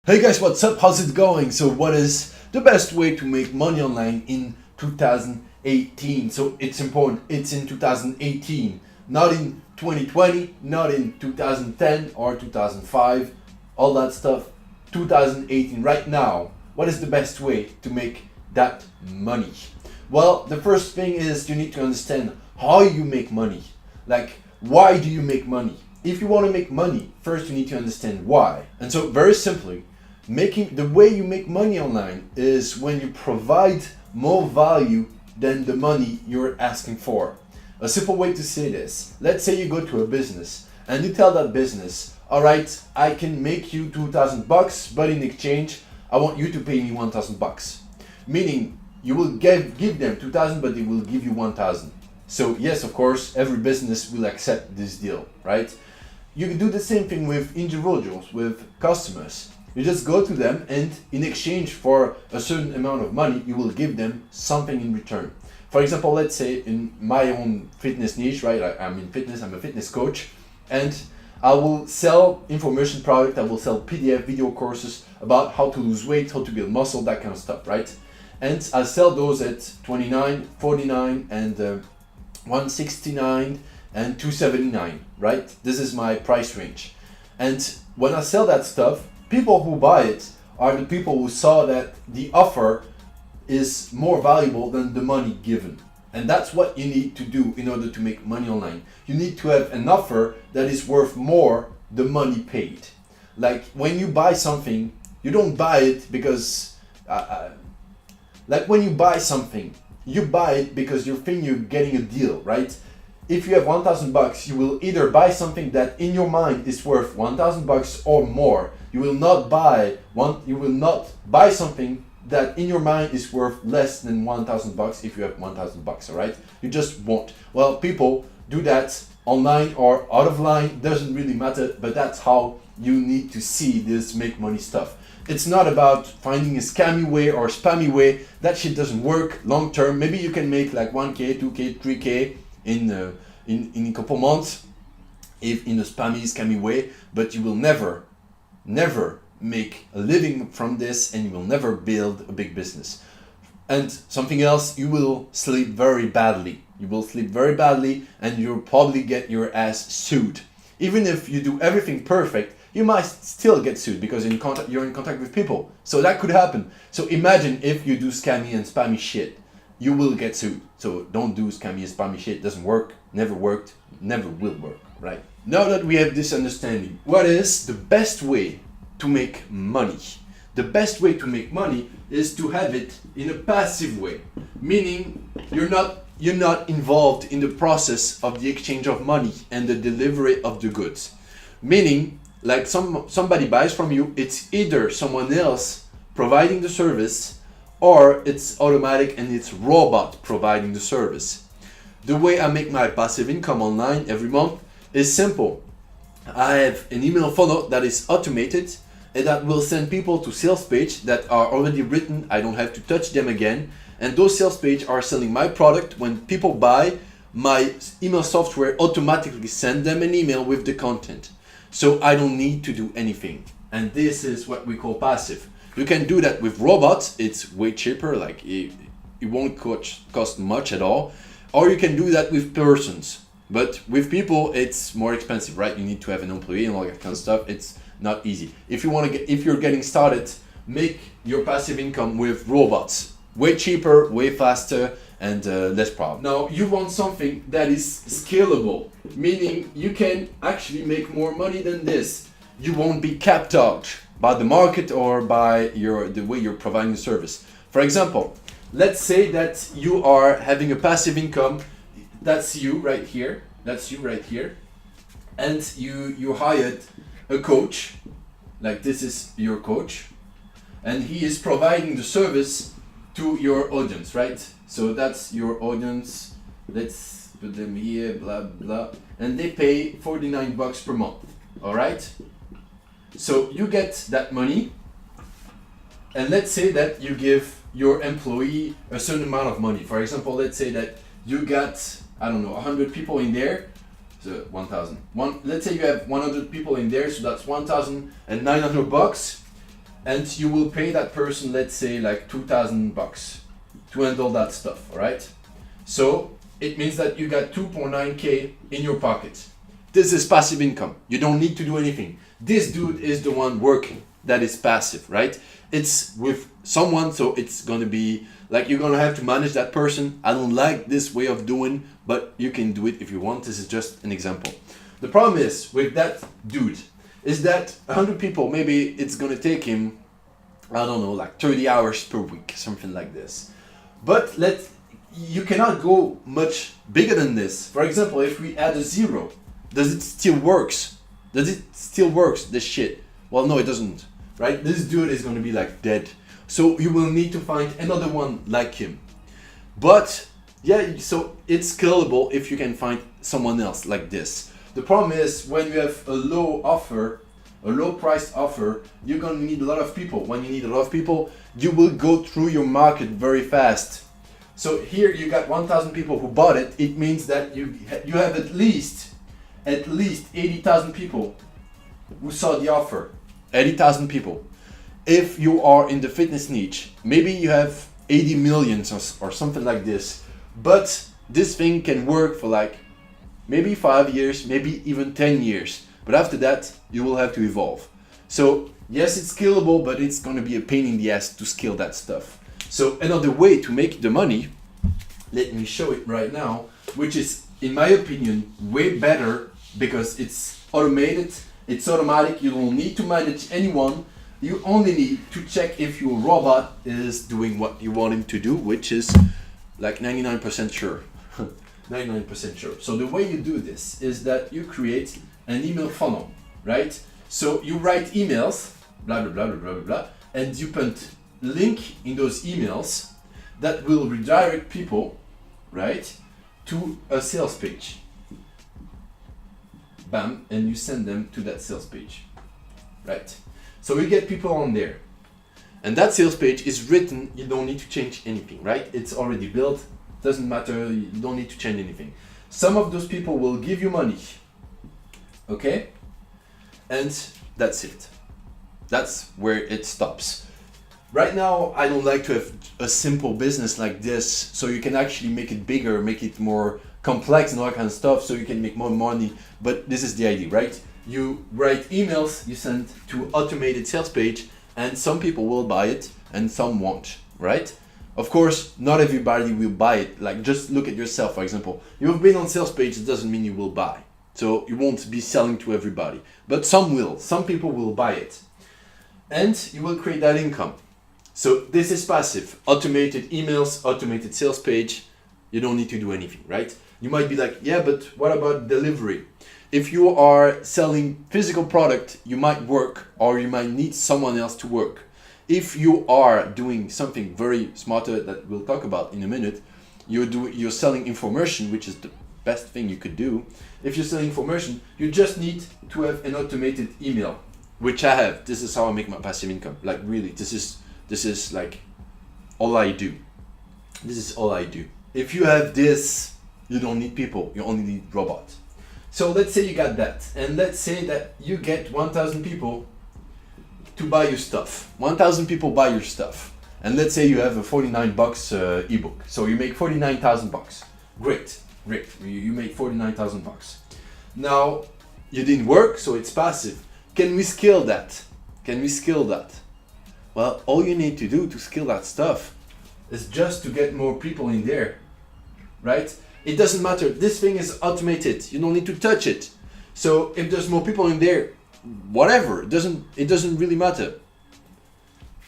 Hey guys, what's up? How's it going? So what is the best way to make money online in 2018? So it's important, it's in 2018, not in 2020, not in 2010 or 2005, all that stuff. 2018, right now. What is the best way to make that money? Well, the first thing is you need to understand how you make money. Like, why do you make money? If you want to make money, first you need to understand why. And so, very simply, making the way you make money online is when you provide more value than the money you're asking for. A simple way to say this: let's say you go to a business and you tell that business, all right, I can make you $2,000, but in exchange I want you to pay me $1,000. Meaning you will give them 2,000, but they will give you 1,000. So yes, of course, every business will accept this deal, right? You can do the same thing with individuals, with customers. You just go to them, and in exchange for a certain amount of money, you will give them something in return. For example, let's say in my own fitness niche, right? I'm in fitness, I'm a fitness coach, and I will sell information product, I will sell PDF video courses about how to lose weight, how to build muscle, that kind of stuff, right? And I sell those at $29, $49, and $169 and $279, right? This is my price range. And when I sell that stuff, people who buy it are the people who saw that the offer is more valuable than the money given. And that's what you need to do in order to make money online. You need to have an offer that is worth more the money paid. Like when you buy something, you don't buy it because, like when you buy something, you buy it because you think you're getting a deal, right? If you have $1,000, you will either buy something that in your mind is worth $1,000 or more. You will not buy something that in your mind is worth less than $1,000 if you have $1,000, all right? You just won't. Well, people do that online or out of line, doesn't really matter, but that's how you need to see this make money stuff. It's not about finding a scammy way or spammy way. That shit doesn't work long term. Maybe you can make like 1K, 2K, 3K in a couple months if in a spammy, scammy way, but you will never make a living from this, and you will never build a big business. And something else, you will sleep very badly. You will sleep very badly, and you'll probably get your ass sued. Even if you do everything perfect, you might still get sued because you're in contact with people. So that could happen. So imagine if you do scammy and spammy shit, you will get sued. So don't do scammy and spammy shit. It doesn't work, never worked, never will work, right? Now that we have this understanding, what is the best way to make money? The best way to make money is to have it in a passive way, meaning you're not involved in the process of the exchange of money and the delivery of the goods. Meaning, like somebody buys from you, it's either someone else providing the service, or it's automatic and it's robot providing the service. The way I make my passive income online every month is simple. I have an email funnel that is automated and that will send people to sales page that are already written. I don't have to touch them again. And those sales page are selling my product. When people buy, my email software automatically send them an email with the content. So I don't need to do anything. And this is what we call passive. You can do that with robots. It's way cheaper, like it won't cost much at all. Or you can do that with persons. But with people, it's more expensive, right? You need to have an employee and all that kind of stuff. It's not easy. If you're getting started, make your passive income with robots. Way cheaper, way faster, and less problem. Now, you want something that is scalable, meaning you can actually make more money than this. You won't be capped out by the market or by the way you're providing the service. For example, let's say that you are having a passive income. That's you right here. And you hired a coach, like this is your coach, and he is providing the service to your audience, right? So that's your audience. Let's put them here, blah blah, and they pay $49 per month. All right. So you get that money, and let's say that you give your employee a certain amount of money. For example, let's say that you got, I don't know, 100 people in there. So 1,000. Let's say you have 100 people in there, so that's $1,900. and you will pay that person, let's say like $2,000 to handle that stuff, all right? So it means that you got 2.9K in your pocket. This is passive income. You don't need to do anything. This dude is the one working. That is passive, right? It's with someone, so it's gonna be like you're gonna have to manage that person. I don't like this way of doing, but you can do it if you want. This is just an example. The problem is with that dude is that 100 people, maybe it's gonna take him, I don't know, like 30 hours per week, something like this. But you cannot go much bigger than this. For example, if we add a 0, does it still works? Does it still works, this shit? Well, no, it doesn't, right? This dude is gonna be like dead. So you will need to find another one like him. But yeah, so it's scalable if you can find someone else like this. The problem is when you have a low priced offer, you're gonna need a lot of people. When you need a lot of people, you will go through your market very fast. So here you got 1,000 people who bought it. It means that you have at least 80,000 people who saw the offer. 80,000 people. If you are in the fitness niche, maybe you have 80 million or something like this. But this thing can work for like maybe 5 years, maybe even 10 years. But after that, you will have to evolve. So yes, it's scalable, but it's gonna be a pain in the ass to scale that stuff. So another way to make the money, let me show it right now, which is, in my opinion, way better because it's automated, it's automatic, you don't need to manage anyone. You only need to check if your robot is doing what you want him to do, which is like 99% sure. 99% sure. So the way you do this is that you create an email funnel, right? So you write emails, blah, blah, blah, blah, blah, blah, and you put link in those emails that will redirect people, right, to a sales page. Bam, and you send them to that sales page, right? So you get people on there. And that sales page is written, you don't need to change anything, right? It's already built, doesn't matter, you don't need to change anything. Some of those people will give you money, okay? And that's it. That's where it stops. Right now, I don't like to have a simple business like this, so you can actually make it bigger, make it more complex and all that kind of stuff, so you can make more money. But this is the idea, right? You write emails, you send to automated sales page, and some people will buy it and some won't, right? Of course, not everybody will buy it. Like, just look at yourself, for example. You've been on sales page, it doesn't mean you will buy. So you won't be selling to everybody, but some will. Some people will buy it. And you will create that income. So this is passive. Automated emails, automated sales page. You don't need to do anything, right? You might be like, yeah, but what about delivery? If you are selling physical product, you might work, or you might need someone else to work. If you are doing something very smarter that we'll talk about in a minute, you're selling information, which is the best thing you could do. If you're selling information, you just need to have an automated email, which I have. This is how I make my passive income. Like, really, this is like all I do. This is all I do. If you have this, you don't need people, you only need robots. So let's say you got that, and let's say that you get 1,000 people to buy your stuff. 1,000 people buy your stuff, and let's say you have a $49 ebook. So you make $49,000. Great. You made $49,000. Now you didn't work, so it's passive. Can we scale that? Well, all you need to do to scale that stuff is just to get more people in there, right? It doesn't matter. This thing is automated. You don't need to touch it. So if there's more people in there, whatever, it doesn't really matter.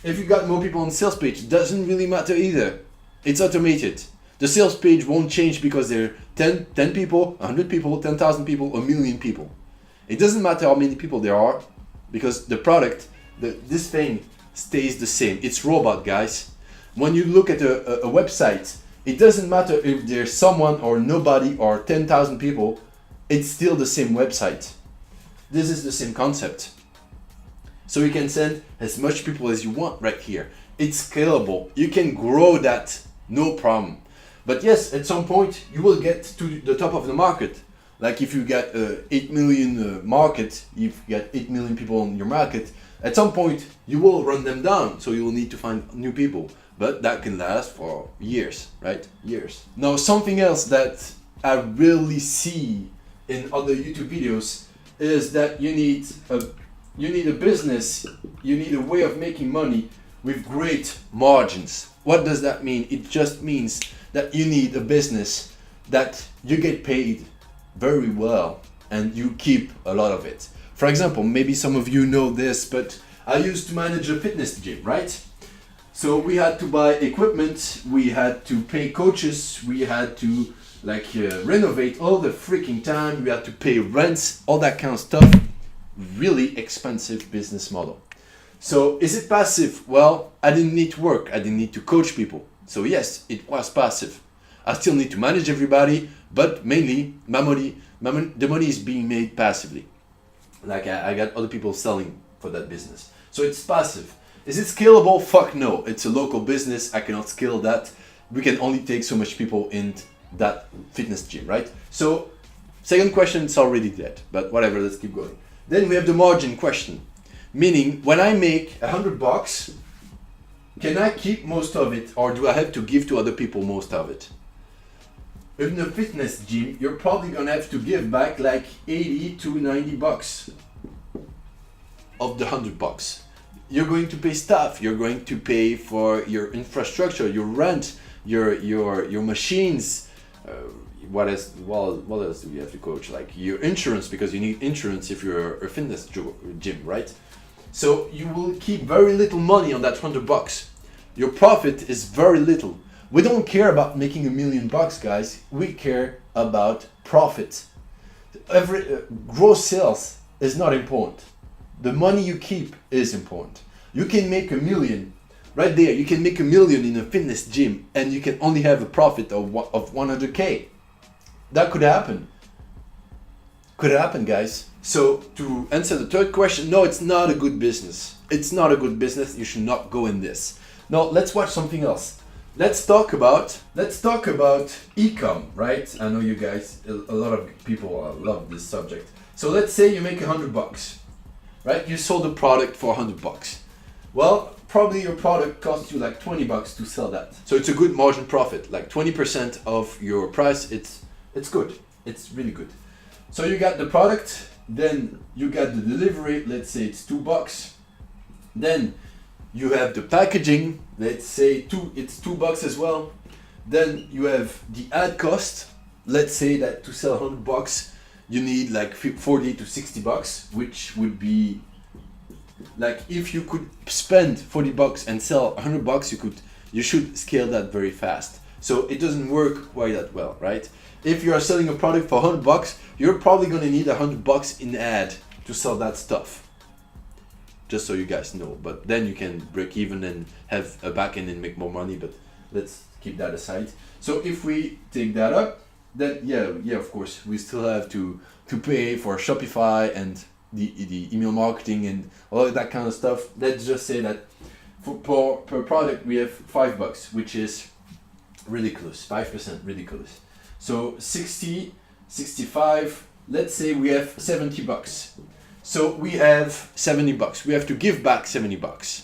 If you got more people on the sales page, it doesn't really matter either. It's automated. The sales page won't change because there are 10 people, 100 people, 10,000 people, a million people. It doesn't matter how many people there are because the product, this thing stays the same. It's robot, guys. When you look at a website, it doesn't matter if there's someone or nobody or 10,000 people, it's still the same website. This is the same concept. So you can send as much people as you want right here. It's scalable. You can grow that, no problem. But yes, at some point you will get to the top of the market. Like if you get 8 million market, if you get 8 million people on your market, At some point, you will run them down, so you will need to find new people. But that can last for years, right? Years. Now, something else that I really see in other YouTube videos is that you need a business, you need a way of making money with great margins. What does that mean? It just means that you need a business that you get paid very well and you keep a lot of it. For example, maybe some of you know this, but I used to manage a fitness gym, right? So we had to buy equipment, we had to pay coaches, we had to renovate all the freaking time, we had to pay rents, all that kind of stuff. Really expensive business model. So is it passive? Well, I didn't need to work, I didn't need to coach people. So yes, it was passive. I still need to manage everybody, but mainly the money is being made passively. Like I got other people selling for that business. So it's passive. Is it scalable? Fuck no. It's a local business. I cannot scale that. We can only take so much people in that fitness gym, right? So second question, it's already dead, but whatever, let's keep going. Then we have the margin question. Meaning, when I make $100, can I keep most of it, or do I have to give to other people most of it? In a fitness gym, you're probably gonna have to give back like 80 to $90 of the $100. You're going to pay staff, you're going to pay for your infrastructure, your rent, your machines. What else do you have to coach? Like your insurance, because you need insurance if you're a fitness gym, right? So you will keep very little money on that $100. Your profit is very little. We don't care about making $1 million, guys. We care about profit. Gross sales is not important. The money you keep is important. You can make $1 million right there. You can make $1 million in a fitness gym, and you can only have a profit of 100K. That could happen. Could happen, guys. So to answer the third question, no, it's not a good business. It's not a good business. You should not go in this. Now let's watch something else. Let's talk about e-com, right? I know you guys, a lot of people love this subject. So let's say you make $100, right? You sold a product for $100. Well, probably your product costs you like $20 to sell that. So it's a good margin profit, like 20% of your price. It's good. It's really good. So you got the product, then you got the delivery. Let's say it's $2. Then you have the packaging. Let's say it's $2 as well. Then you have the ad cost. Let's say that to sell $100, you need like $40 to $60, which would be like if you could spend $40 and sell $100, you should scale that very fast. So it doesn't work quite that well, right? If you are selling a product for $100, you're probably going to need $100 in ad to sell that stuff. Just so you guys know, but then you can break even and have a back end and make more money, but let's keep that aside. So if we take that up, then yeah, of course, we still have to pay for Shopify and the email marketing and all of that kind of stuff. Let's just say that per product we have $5, which is ridiculous, 5% ridiculous. So 60, 65, let's say we have $70. So we have $70. We have to give back $70.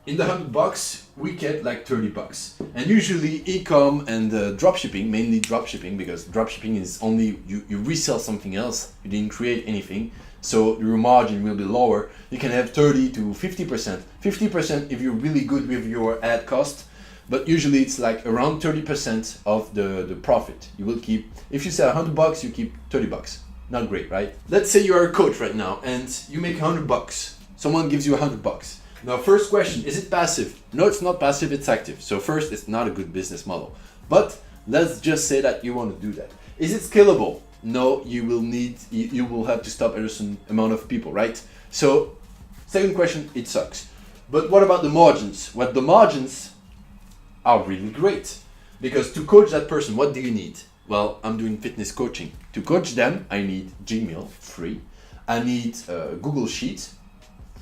In the $100, we get like $30. And usually e-com and dropshipping, mainly dropshipping, because dropshipping is only you resell something else. You didn't create anything. So your margin will be lower. You can have 30 to 50%. 50% if you're really good with your ad cost. But usually it's like around 30% of the profit. You will keep, if you sell $100, you keep $30. Not great, right? Let's say you are a coach right now and you make $100. Someone gives you $100. Now, first question, is it passive? No, it's not passive, it's active. So first, it's not a good business model. But let's just say that you want to do that. Is it scalable? No, you will have to stop at a certain amount of people, right? So second question, it sucks. But what about the margins? Well, the margins are really great. Because to coach that person, what do you need? Well, I'm doing fitness coaching. To coach them, I need Gmail, free. I need Google Sheets,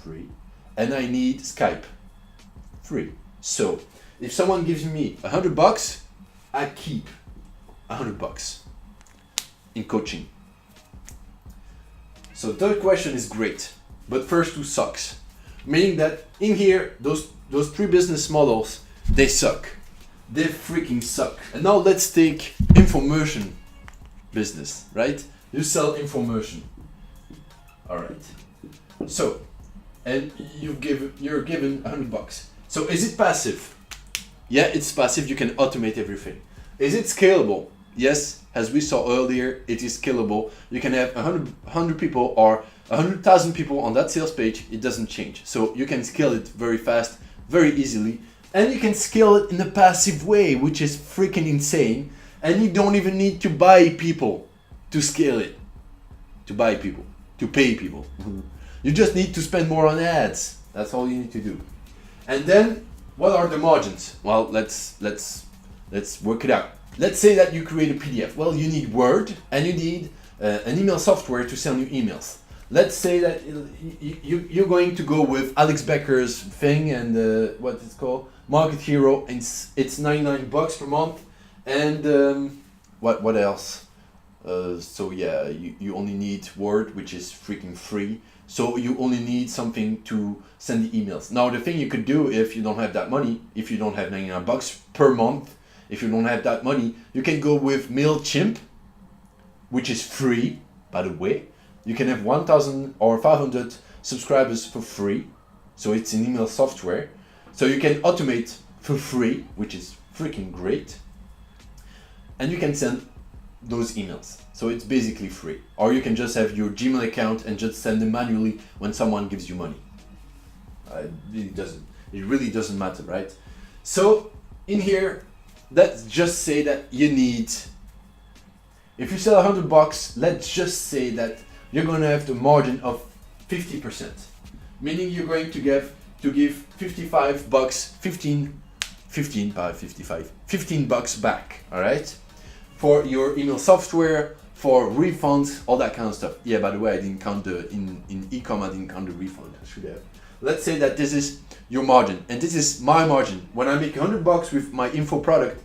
free. And I need Skype, free. So if someone gives me $100, I keep $100 in coaching. So third question is great. but first two sucks. Meaning that in here, those three business models, they suck. They freaking suck. And now let's take infomercial business, right? You sell infomercial. All right. So, and you're given $100. So is it passive? Yeah, it's passive. You can automate everything. Is it scalable? Yes, as we saw earlier, it is scalable. You can have 100 people or 100,000 people on that sales page. It doesn't change. So you can scale it very fast, very easily. And you can scale it in a passive way, which is freaking insane. And you don't even need to buy people to scale it. To buy people, to pay people. You just need to spend more on ads. That's all you need to do. And then, what are the margins? Well, let's work it out. Let's say that you create a PDF. Well, you need Word and you need an email software to send you emails. Let's say that you're going to go with Alex Becker's thing and what it's called, Market Hero, and it's $99 per month. And what else? So yeah, you only need Word, which is freaking free. So you only need something to send the emails. Now the thing you could do if you don't have that money, if you don't have $99 per month, if you don't have that money, you can go with MailChimp, which is free, by the way. You can have 1,000 or 500 subscribers for free. So it's an email software. So you can automate for free, which is freaking great. And you can send those emails. So it's basically free. Or you can just have your Gmail account and just send them manually when someone gives you money. It really doesn't matter, right? So in here, let's just say that you need, if you sell $100, let's just say that you're going to have the margin of 50%, meaning you're going to give $55, 15 bucks back, all right, for your email software, for refunds, all that kind of stuff. Yeah, by the way, I didn't count in e-com, I didn't count the refund. I should have. Let's say that this is your margin, and this is my margin. When I make $100 with my info product,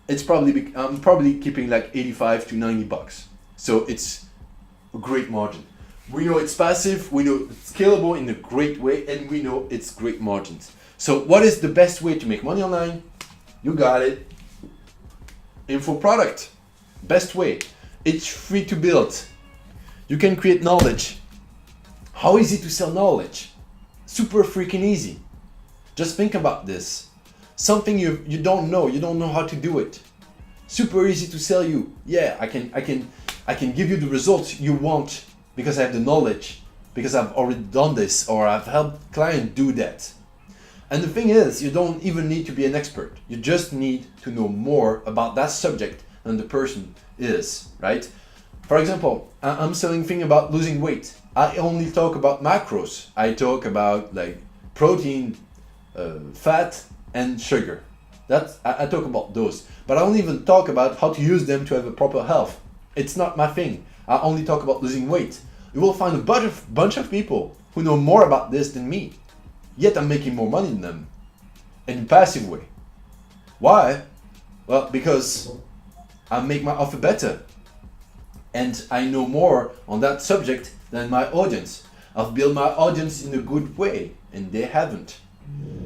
I'm probably keeping like 85 to $90. So it's a great margin. We know it's passive, we know it's scalable in a great way, and we know it's great margins. So what is the best way to make money online? You got it. Info product. Best way. It's free to build. You can create knowledge. How easy to sell knowledge? Super freaking easy. Just think about this. Something you don't know how to do it. Super easy to sell you. Yeah, I can give you the results you want because I have the knowledge, because I've already done this, or I've helped clients do that. And the thing is, you don't even need to be an expert. You just need to know more about that subject than the person is, right? For example, I'm selling thing about losing weight. I only talk about macros. I talk about like protein, fat, and sugar. I talk about those, but I don't even talk about how to use them to have a proper health. It's not my thing. I only talk about losing weight. You will find a bunch of people who know more about this than me, yet I'm making more money than them in a passive way. Why? Well, because I make my offer better and I know more on that subject than my audience. I've built my audience in a good way and they haven't.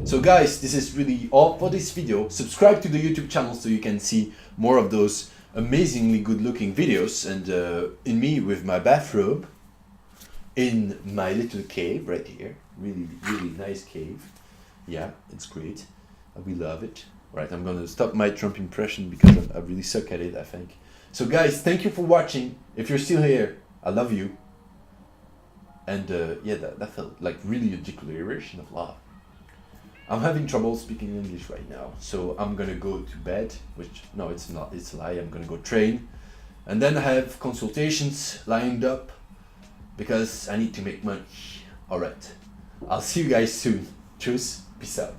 So guys, this is really all for this video. Subscribe to the YouTube channel so you can see more of those amazingly good looking videos, and in me with my bathrobe in my little cave right here. Really nice cave. Yeah, it's great. We love it. Right, I'm gonna stop my Trump impression because I really suck at it, I think. So guys, thank you for watching. If you're still here, I love you. And yeah, that felt like really a declaration of love. I'm having trouble speaking English right now, so I'm gonna go to bed, which, no, it's not, it's a lie. I'm gonna go train, and then I have consultations lined up because I need to make money. All right, I'll see you guys soon. Tschüss, peace out.